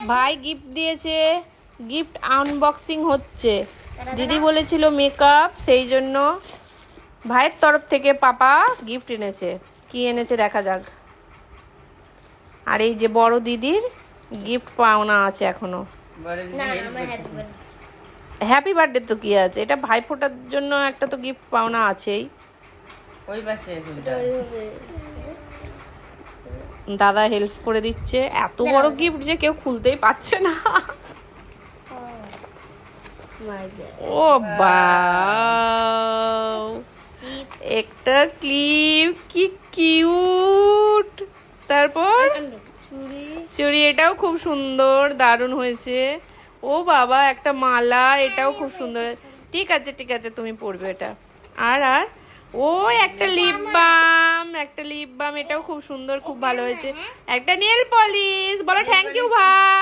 ভাই গিফট দিয়েছে, gift unboxing হচ্ছে। দিদি বলেছিল মেকআপ, সেই জন্য ভাইয়ের তরফ থেকে পাপা গিফট এনেছে। কি এনেছে দেখা যাক। আর এই যে বড় দিদির গিফট পাওনা আছে এখনো। হ্যাপি বার্থডে তো কি আছে, এটা ভাইফোঁটার জন্য একটা তো গিফট পাওনা আছেই। ওই পাশে দাদা হেল্প করে দিচ্ছে। এত বড় গিফট যে কেউ খুলতেই পারছে না। ও বাও, একটা ক্লিপ, কি কিউট। তারপর চুড়ি, এটাও খুব সুন্দর, দারুণ হয়েছে। ও বাবা, একটা মালা, এটাও খুব সুন্দর। ঠিক আছে ঠিক আছে, তুমি পরবে এটা। আর আর ও একটা লিপ বাম, একটা লিপ বাম, এটাও খুব সুন্দর, খুব ভালো হয়েছে। একটা নেল পলিশ। বলো থ্যাংক ইউ ভাই।